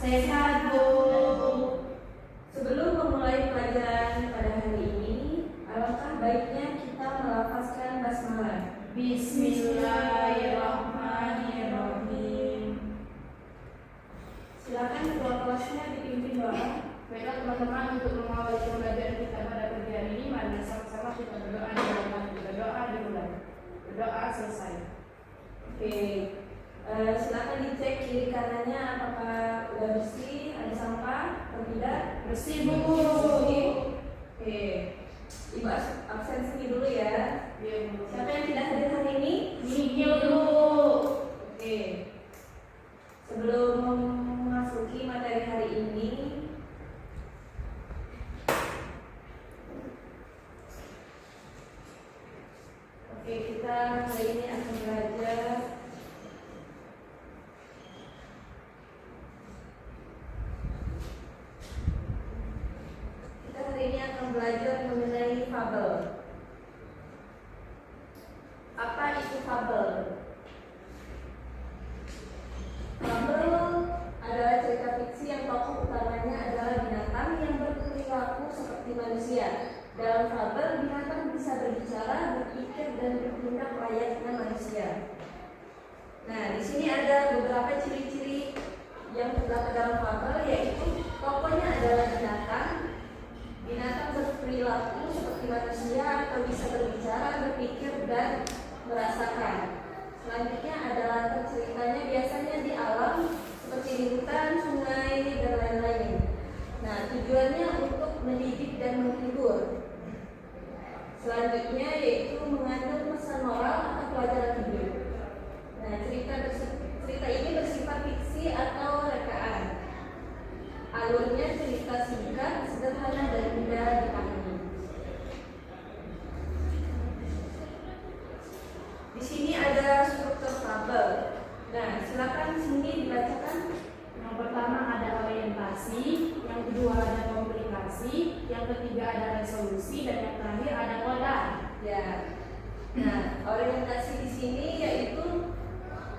Sehat, Bu. Sebelum memulai pelajaran pada hari ini, alangkah baiknya kita melafazkan basmalah. Bismillahirrahmanirrahim. Silakan ketua kelasnya dipimpin doa. Baiklah teman-teman, untuk mengawali pembelajaran kita pada pagi hari ini, mari sama-sama kita berdoa dimulai. Berdoa selesai. Oke, silakan dicek kiri kanannya apakah udah bersih, ada sampah atau tidak. Bersih, Bu. Bersih. Oke, Ibu absen sini dulu ya. Iya, Bu. Siapa yang tidak hadir hari ini? Nihil, Bu. Oke, sebelum memasuki materi hari ini, kita hari ini akan belajar mengenai fabel. Apa itu fabel? Fabel adalah cerita fiksi yang tokoh utamanya adalah binatang yang berperilaku seperti manusia. Dalam fabel, binatang bisa berbicara, berpikir, dan bertindak layaknya manusia. Nah, di sini ada beberapa ciri-ciri yang terdapat dalam fabel, yaitu tokohnya adalah binatang berperilaku seperti manusia atau bisa berbicara, berpikir, dan merasakan. Selanjutnya adalah ceritanya biasanya di alam, seperti di hutan, sungai, dan lain-lain. Nah, tujuannya untuk mendidik dan menghibur. Selanjutnya yaitu mengandung pesan moral atau pelajaran hidup. Nah, cerita ini bersifat fiksi atau rekaan. Alurnya cerita singkat, sederhana, dan mudah dipahami. Di sini ada struktur fabel. Nah, silakan sini dibacakan. Yang pertama ada orientasi, yang kedua ada komplikasi, yang ketiga ada resolusi, dan yang terakhir ada koda. Ya. Nah, orientasi di sini yaitu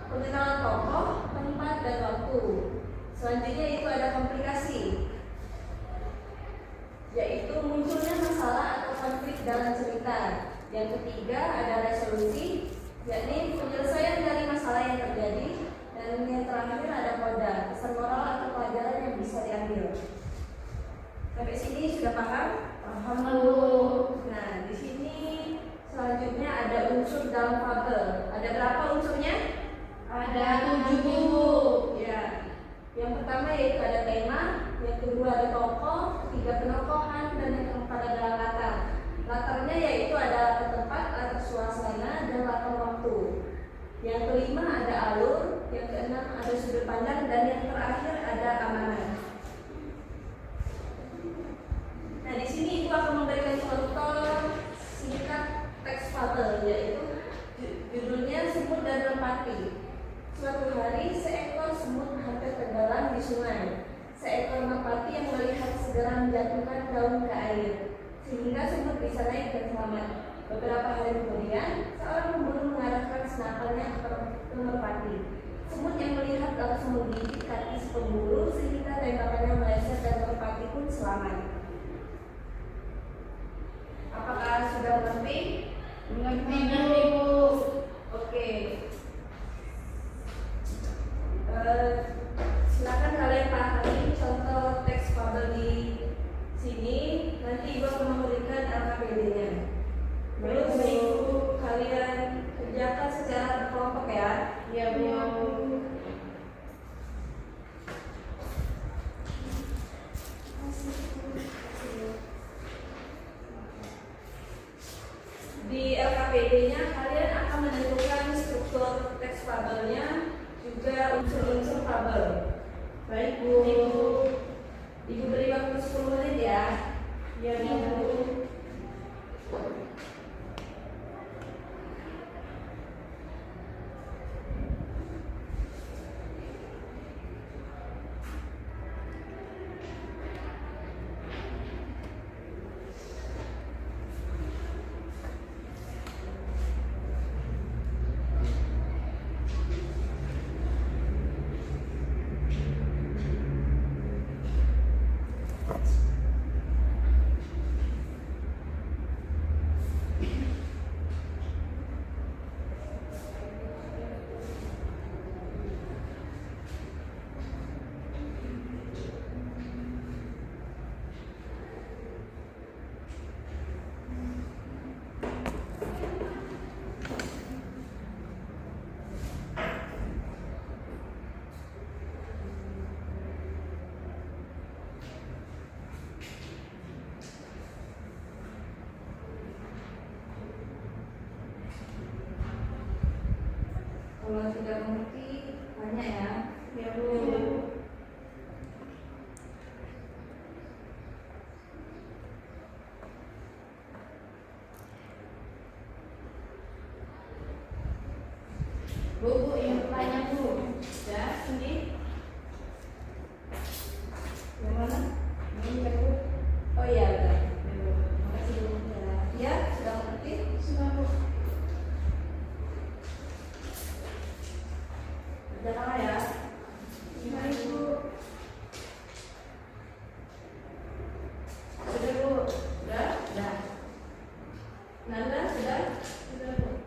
pengenalan tokoh, tempat, dan waktu. Selanjutnya itu ada komplikasi, yaitu munculnya masalah atau konflik dalam cerita. Yang ketiga ada resolusi, yakni penyelesaian dari masalah yang terjadi. Dan yang terakhir ada koda, pesan moral atau pelajaran yang bisa diambil. Sampai sini sudah paham? Paham, Bu. Nah, di sini selanjutnya ada unsur dalam fabel. Ada berapa unsurnya? Ada 7, Bu. Ya. Yang pertama yaitu ada tema, yang kedua ada tokoh, ketiga penokohan, dan yang keempat adalah latar. Latarnya yaitu ada tempat, latar suasana, dan latar waktu. Yang kelima ada alur, yang keenam ada sudut pandang, dan yang terakhir ada amanah. Nah, di sini Ibu akan memberikan contoh singkat teks fabel, yaitu judulnya Semut dan Merpati. Suatu hari seekor semut hampir tenggelam di sungai. Seekor merpati yang melihat segera menjatuhkan daun ke air, sehingga semut bisa naik dan selamat. Beberapa hari kemudian, seorang pemburu mengarahkan senapannya ke merpati. Semut yang melihat langsung menggigit kaki si pemburu sehingga tembakannya meleset dan merpati pun selamat. Apakah sudah mengerti? Mengerti, Bu. Oke. Silakan kalian pahami contoh teks fabel di sini. Nanti Ibu akan memberikan LKPD-nya. Terus Ibu kalian kerjakan secara berkelompok ya. Iya, Bu. Di LKPD-nya kalian akan menentukan struktur teks fabelnya, juga unsur-unsur fabel. Baik, Bu. Ibu beri waktu 10 menit ya. Iya, Bu. Kalau tidak mengerti, tanya ya. Ya Bu. Bu, yang bertanya Bu. Ya, sini. Yang mana? Ini ya Bu. Oh iya, benar. Ya, Bu. Makasih Bu. Ya, sudah mengerti? Sudah Bu. Jangan ya. Gimana Bu? Sudah Bu. Sudah? Sudah. Nanda sudah? Sudah Bu.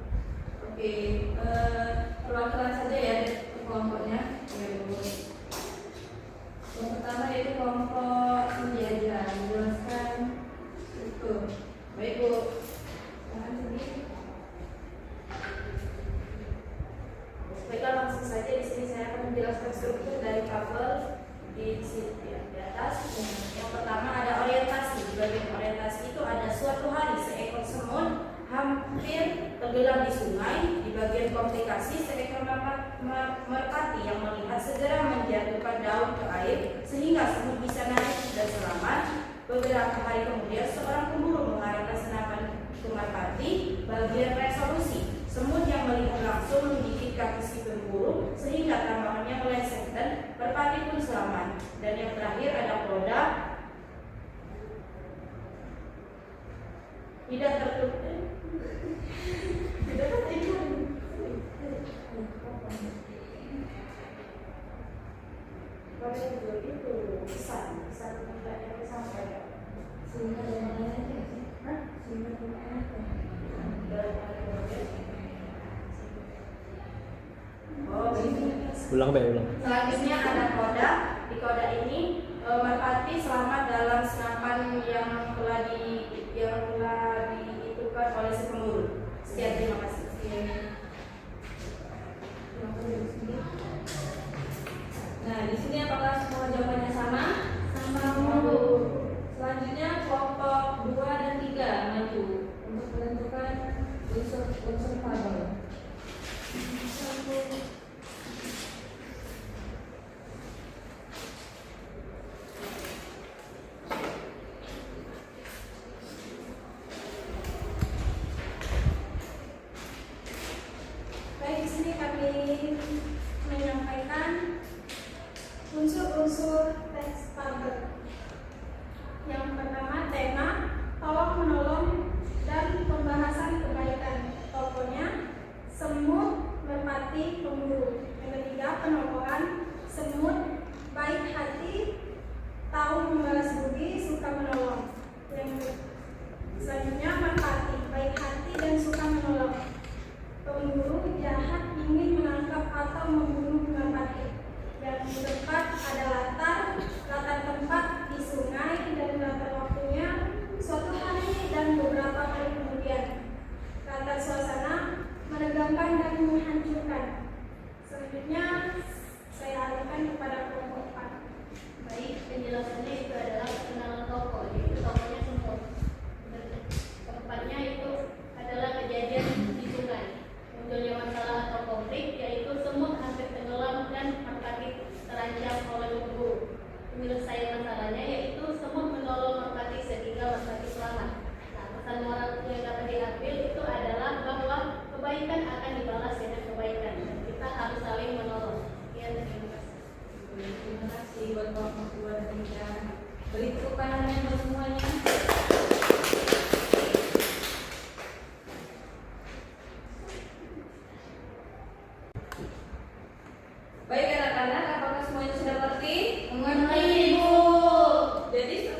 Oke. Perwakilan saja ya kelompoknya. Ya Bu. Yang pertama yaitu kelompok menjajah, menjelaskan itu. Baik Bu. Jangan sedih. Baiklah, langsung saja di sini saya akan menjelaskan struktur dari kabel di sini ya, di atas. Yang pertama ada orientasi. Di bagian orientasi itu ada suatu hari seekor semut hampir tenggelam di sungai. Di bagian komplikasi seekor merpati yang melihat segera menjatuhkan daun ke air sehingga semut bisa naik dan selamat. Beberapa hari kemudian seorang pemburu mengarahkan senapan ke merpati. Bagian resolusi, semut yang melihat langsung menggigit kaki si pemburu sehingga tambahannya meleset dan merpati pun selamat. Dan yang terakhir ada produk tidak tertutup. Tidak tertutup. Pada itu pesan tidak yang disampaikan. Sehingga dengan aja. Hah? Sehingga dengan aja. Oh, ini. Ulang Mbak, ulang. Selanjutnya ada koda. Di koda ini merpati selamat dalam senapan yang telah diitukan oleh si pemburu. Sekian, terima kasih. Nah, di sini apakah semua jawabannya sama? Sama Bu. Selanjutnya kelompok 2 dan 3 maju untuk menentukan unsur kabel. Baik, di sini kami menyampaikan unsur-unsur teks kabel. Yang pertama tema, tolong menolong dan pembahasan kebaikan. Tokohnya semut, merpati, pemburu. Yang ketiga penokohan, semut, baik hati, tahu membalas budi, suka menolong. Yang selanjutnya merpati, baik hati dan suka menolong. Pemburu jahat ingin menangkap atau membunuh merpati. Yang keempat ada latar tempat di sungai dan latar waktunya suatu hari dan beberapa hari kemudian. Latar suasana menegangkan dan menghancurkan. Selanjutnya saya alihkan kepada kelompok 4. Baik, penjelasannya itu adalah pengenalan tokoh, yaitu tokohnya semut. Keempatnya itu adalah kejadian di sungai. Munculnya masalah atau konflik, yaitu semut hampir tenggelam dan merpati terancam oleh pemburu. Penyelesaian masalahnya yaitu semut menolong merpati sehingga merpati selamat. Nah, pesan moral yang dapat diambil itu adalah bahwa kebaikan akan dibalas dengan kebaikan dan kita harus saling menolong. Sekian, terima kasih. Terima kasih buat kelompok 2 dan 3. Beri tepuk tangannya buat semuanya. Baik anak-anak, apakah semuanya sudah mengerti? Mengerti, Bu. Jadi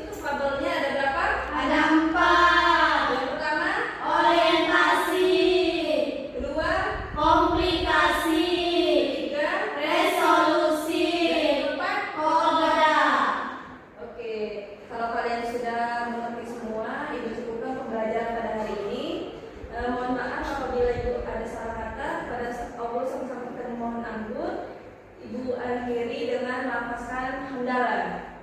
Ibu akhiri dengan melafazkan hamdalah.